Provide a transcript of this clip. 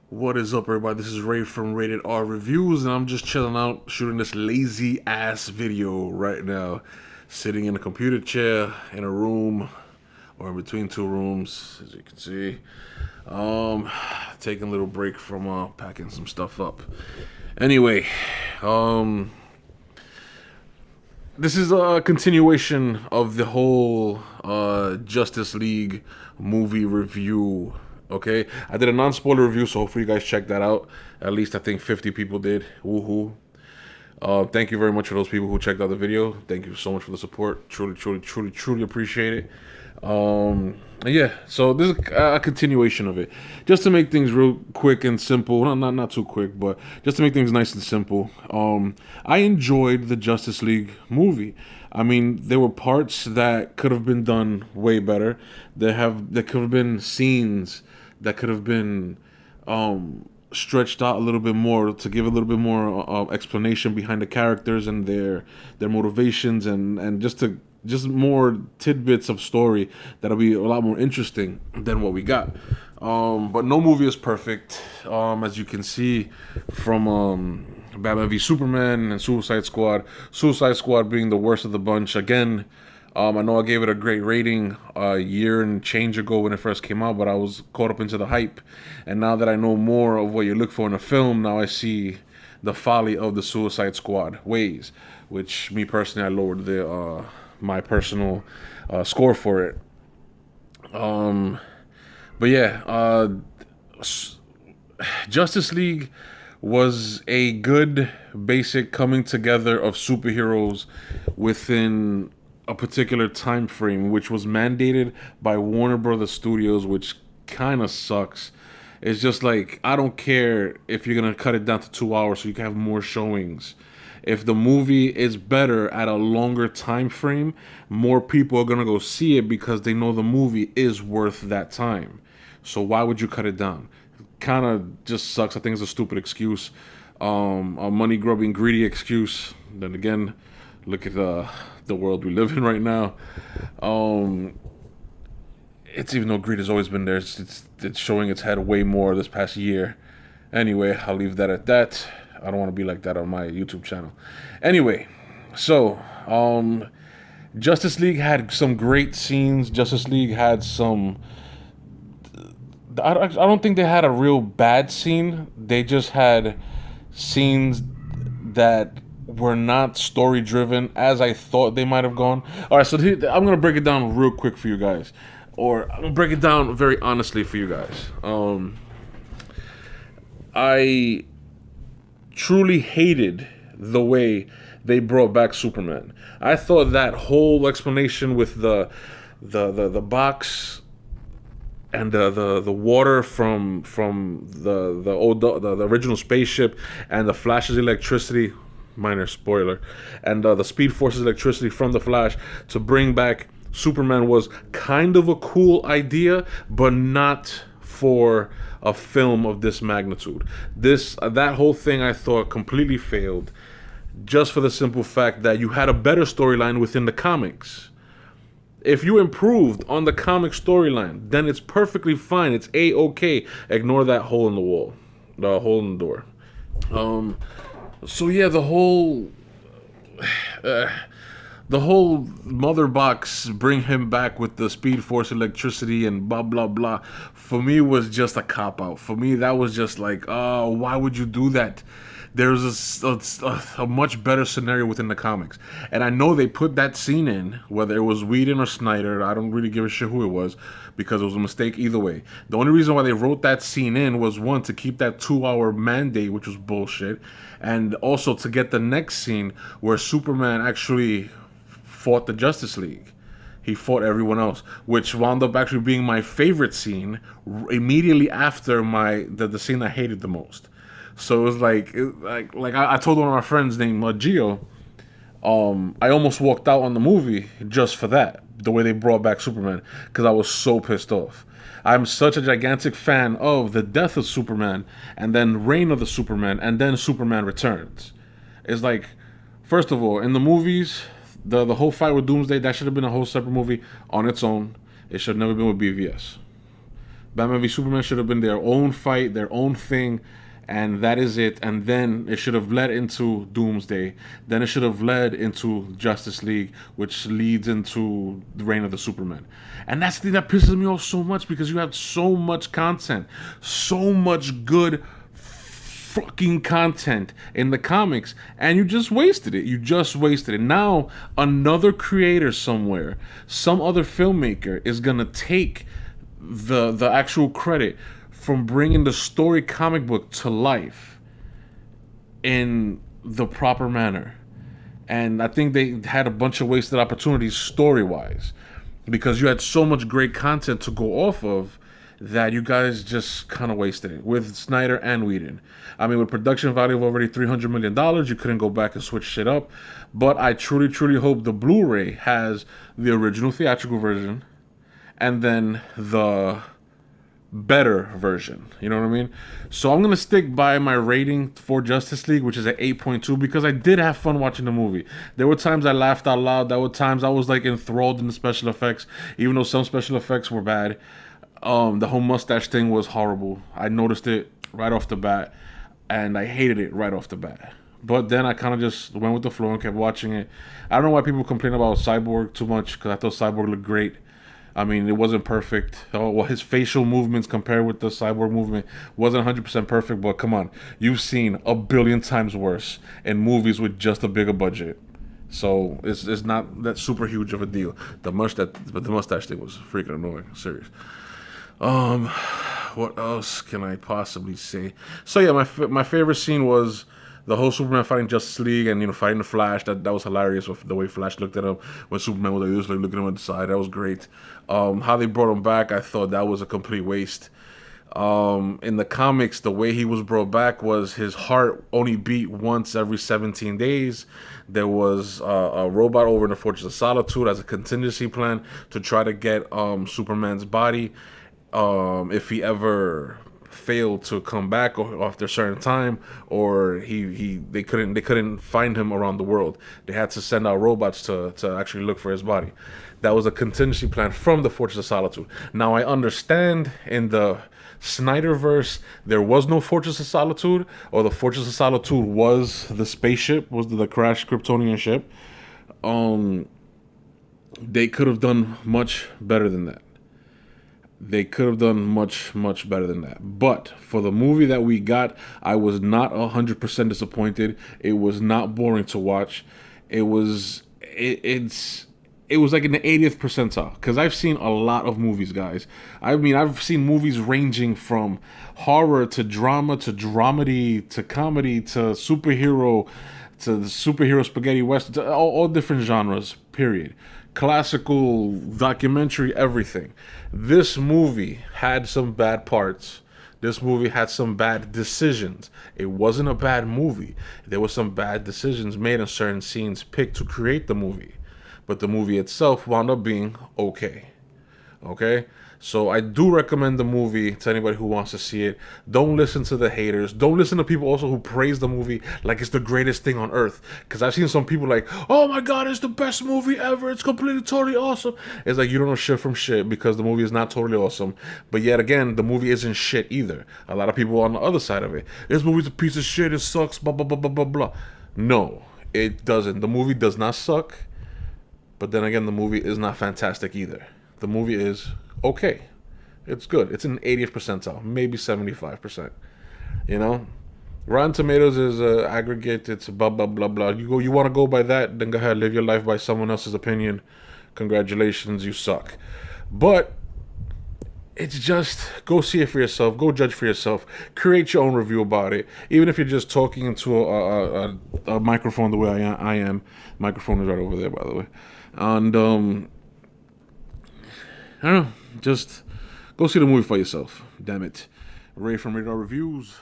What is up, everybody? This is Ray from Rated R Reviews, and I'm just chilling out, shooting this lazy ass video right now. Sitting in a computer chair in a room, or in between two rooms, as you can see. Um, Taking a little break from packing some stuff up. Anyway, um, this is a continuation of the whole Justice League movie review. Okay, I did a non-spoiler review, so hopefully you guys check that out. At least I think 50 people did. Woohoo! Thank you very much for those people who checked out the video. Thank you so much for the support. Truly, truly, truly, truly appreciate it. Yeah, so this is a continuation of it, just to make things real quick and simple. Not too quick, but just to make things nice and simple. I enjoyed the Justice League movie. I mean, there were parts that could have been done way better. There could have been scenes that could have been stretched out a little bit more to give a little bit more explanation behind the characters and their motivations and just more tidbits of story that'll be a lot more interesting than what we got. But no movie is perfect, as you can see from Batman v Superman and Suicide Squad. Suicide Squad being the worst of the bunch again. I know I gave it a great rating a year and change ago when it first came out, but I was caught up into the hype. And now that I know more of what you look for in a film, now I see the folly of the Suicide Squad ways, which me personally, I lowered the my personal score for it. But yeah, Justice League was a good basic coming together of superheroes within a particular time frame, which was mandated by Warner Brothers Studios, which kind of sucks. It's just like, I don't care if you're gonna cut it down to 2 hours so you can have more showings. If the movie is better at a longer time frame, more people are gonna go see it because they know the movie is worth that time. So why would you cut it down? Kind of just sucks. I think it's a stupid excuse, a money grubbing, greedy excuse. Then again, look at the world we live in right now. It's even though greed has always been there, it's showing its head way more this past year. Anyway, I'll leave that at that. I don't want to be like that on my YouTube channel. Anyway, so Justice League had some great scenes. Justice League had some. I don't think they had a real bad scene. They just had scenes that were not story driven as I thought they might have gone. All right, so I'm gonna break it down real quick for you guys, or I'm gonna break it down very honestly for you guys. I truly hated the way they brought back Superman. I thought that whole explanation with the box and the water from the original spaceship and the Flash's electricity, minor spoiler, and the Speed Force's electricity from the Flash to bring back Superman was kind of a cool idea, but not for a film of this magnitude. That whole thing I thought completely failed, just for the simple fact that you had a better storyline within the comics. If you improved on the comic storyline, then it's perfectly fine. It's A-okay. Ignore that hole in the wall, the hole in the door. So yeah, the whole mother box, bring him back with the Speed Force electricity and blah blah blah, for me was just a cop out. For me, that was just like, oh, why would you do that? There's a much better scenario within the comics, and I know they put that scene in, whether it was Whedon or Snyder. I don't really give a shit who it was, because it was a mistake either way. The only reason why they wrote that scene in was, one, to keep that 2 hour mandate, which was bullshit, and also to get the next scene where Superman actually fought the Justice League. He fought everyone else, which wound up actually being my favorite scene immediately after the scene I hated the most. So it was like I told one of my friends named Gio, I almost walked out on the movie just for that, the way they brought back Superman, because I was so pissed off. I'm such a gigantic fan of the death of Superman, and then Reign of the Superman, and then Superman Returns. It's like, first of all, in the movies, the whole fight with Doomsday, that should have been a whole separate movie on its own. It should have never been with BVS. Batman v Superman should have been their own fight, their own thing, and that is it. And then it should have led into Doomsday. Then it should have led into Justice League, which leads into the Reign of the Superman. And that's the thing that pisses me off so much, because you have so much content, so much good fucking content in the comics, and you just wasted it. You just wasted it. Now another creator somewhere, some other filmmaker, is gonna take the actual credit from bringing the story comic book to life in the proper manner. And I think they had a bunch of wasted opportunities story wise, because you had so much great content to go off of that you guys just kind of wasted it with Snyder and Whedon. I mean, with production value of already $300 million, you couldn't go back and switch shit up. But I truly, truly hope the Blu-ray has the original theatrical version and then the better version. You know what I mean? So I'm going to stick by my rating for Justice League, which is at 8.2, because I did have fun watching the movie. There were times I laughed out loud. There were times I was like enthralled in the special effects, even though some special effects were bad. The whole mustache thing was horrible. I noticed it right off the bat, and I hated it right off the bat. But then I kind of just went with the flow and kept watching it. I don't know why people complain about Cyborg too much, because I thought Cyborg looked great. I mean, it wasn't perfect. Well, his facial movements compared with the Cyborg movement wasn't 100% perfect, but come on. You've seen a billion times worse in movies with just a bigger budget. So it's not that super huge of a deal. The mustache thing was freaking annoying. Serious. What else can I possibly say? So yeah, my favorite scene was the whole Superman fighting Justice League, and fighting the Flash. That was hilarious with the way Flash looked at him when Superman was like looking at him on the side. That was great. How they brought him back, I thought that was a complete waste. In the comics, the way he was brought back was his heart only beat once every 17 days. There was a robot over in the Fortress of Solitude as a contingency plan to try to get Superman's body. If he ever failed to come back after a certain time, or they couldn't find him around the world, they had to send out robots to actually look for his body. That was a contingency plan from the Fortress of Solitude. Now I understand in the Snyderverse there was no Fortress of Solitude, or the Fortress of Solitude was the spaceship, was the crashed Kryptonian ship. They could have done much better than that. They could have done much, much better than that. But for the movie that we got, I was not 100% disappointed. It was not boring to watch. It was like in the 80th percentile. Because I've seen a lot of movies, guys. I mean, I've seen movies ranging from horror to drama to dramedy to comedy to superhero spaghetti western, to all different genres, period. Classical, documentary, everything. This movie had some bad parts. This movie had some bad decisions. It wasn't a bad movie. There were some bad decisions made in certain scenes picked to create the movie. But the movie itself wound up being okay. Okay? So I do recommend the movie to anybody who wants to see it. Don't listen to the haters. Don't listen to people also who praise the movie like it's the greatest thing on earth. Because I've seen some people like, oh my god, it's the best movie ever. It's completely, totally awesome. It's like, you don't know shit from shit, because the movie is not totally awesome. But yet again, the movie isn't shit either. A lot of people are on the other side of it. This movie's a piece of shit. It sucks, blah, blah, blah, blah, blah, blah. No, it doesn't. The movie does not suck. But then again, the movie is not fantastic either. The movie is okay. It's good. It's in 80th percentile, maybe 75%. Rotten Tomatoes is aggregate. It's blah blah blah blah. You want to go by that? Then go ahead, live your life by someone else's opinion. Congratulations, you suck. But it's just, go see it for yourself. Go judge for yourself. Create your own review about it. Even if you're just talking into a microphone the way I am. Microphone is right over there, by the way. And I don't know. Just go see the movie for yourself. Damn it. Ray from Radar Reviews.